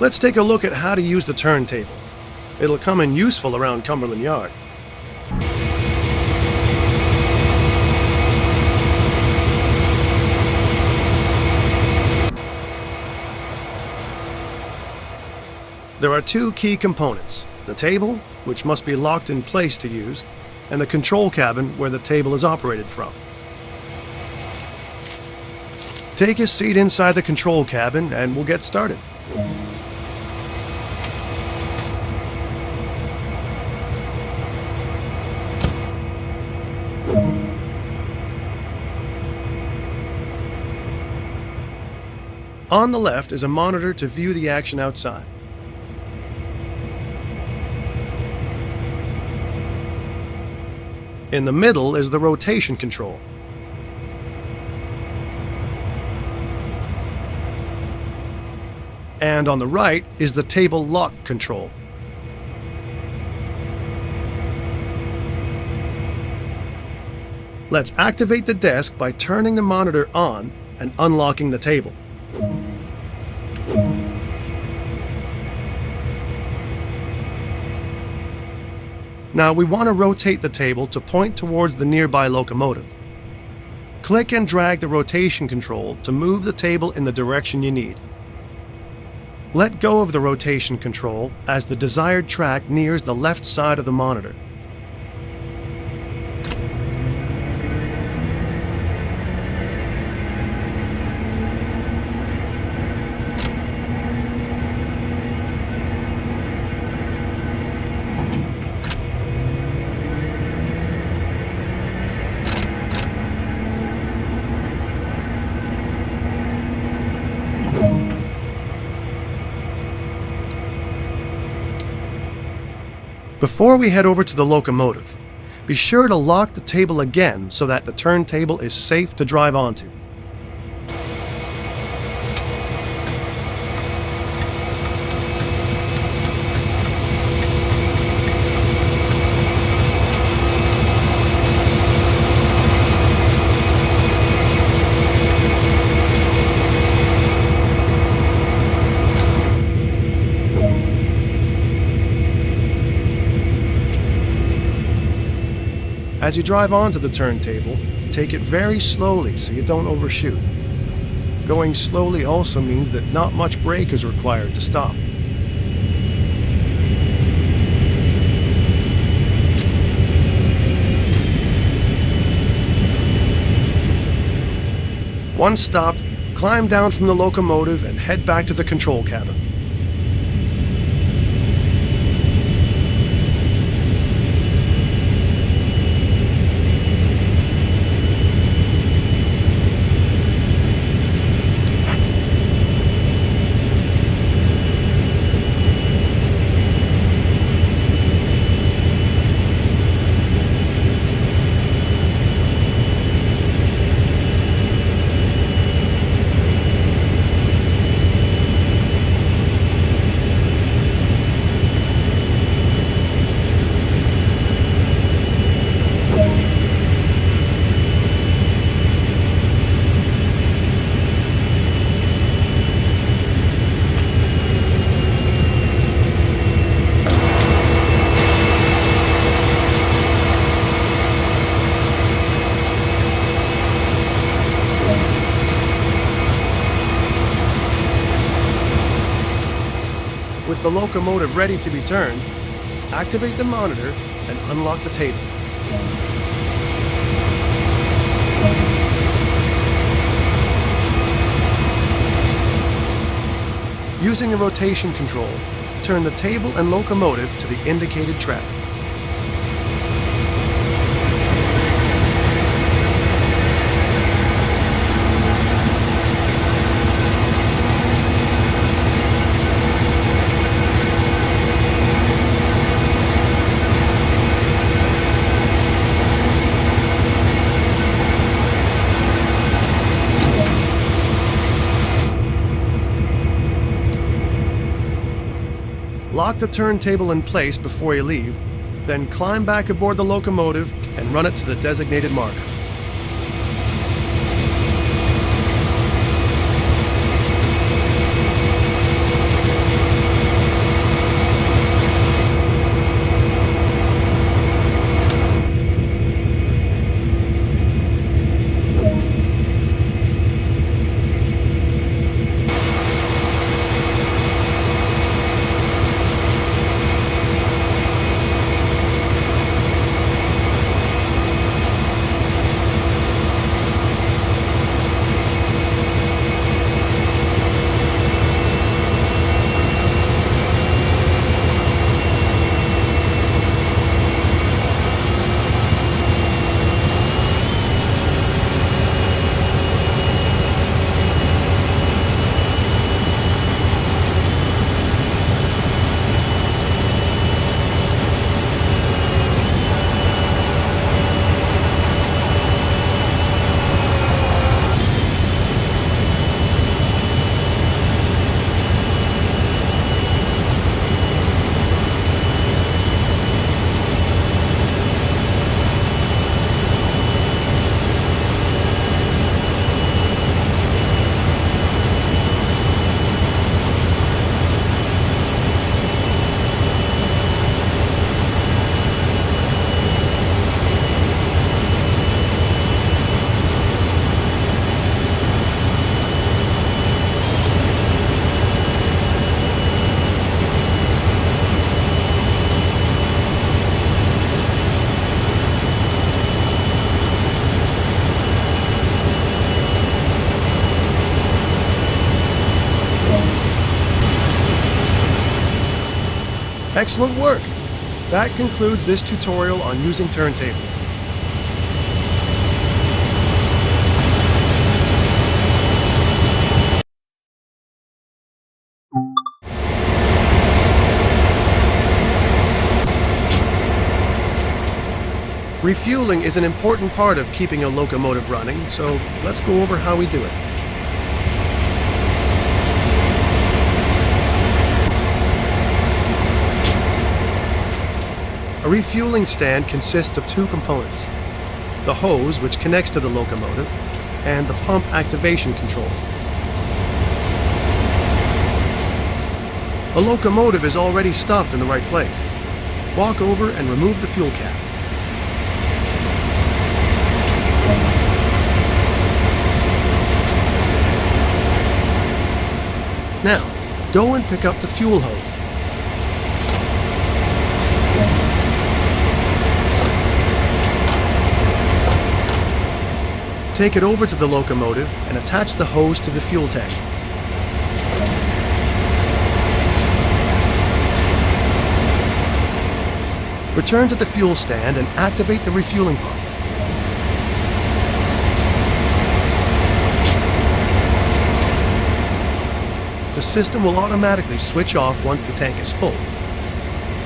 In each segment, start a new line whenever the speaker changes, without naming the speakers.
Let's take a look at how to use the turntable. It'll come in useful around Cumberland Yard. There are two key components: the table, which must be locked in place to use, and the control cabin where the table is operated from. Take a seat inside the control cabin and we'll get started. On the left is a monitor to view the action outside. In the middle is the rotation control. And on the right is the table lock control. Let's activate the desk by turning the monitor on and unlocking the table. Now we want to rotate the table to point towards the nearby locomotive. Click and drag the rotation control to move the table in the direction you need. Let go of the rotation control as the desired track nears the left side of the monitor. Before we head over to the locomotive, be sure to lock the table again so that the turntable is safe to drive onto. As you drive onto the turntable, take it very slowly so you don't overshoot. Going slowly also means that not much brake is required to stop. Once stopped, climb down from the locomotive and head back to the control cabin. With the locomotive ready to be turned, activate the monitor and unlock the table. Using the rotation control, turn the table and locomotive to the indicated track. Lock the turntable in place before you leave, then climb back aboard the locomotive and run it to the designated marker. Excellent work! That concludes this tutorial on using turntables. Refueling is an important part of keeping a locomotive running, so let's go over how we do it. A refueling stand consists of two components: the hose, which connects to the locomotive, and the pump activation control. The locomotive is already stopped in the right place. Walk over and remove the fuel cap. Now, go and pick up the fuel hose. Take it over to the locomotive and attach the hose to the fuel tank. Return to the fuel stand and activate the refueling pump. The system will automatically switch off once the tank is full.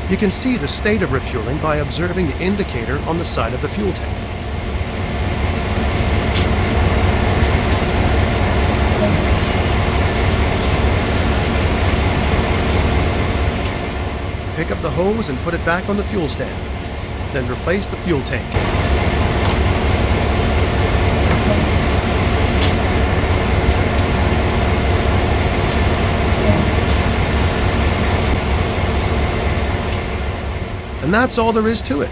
You can see the state of refueling by observing the indicator on the side of the fuel tank. Pick up the hose and put it back on the fuel stand. Then replace the fuel tank. And that's all there is to it.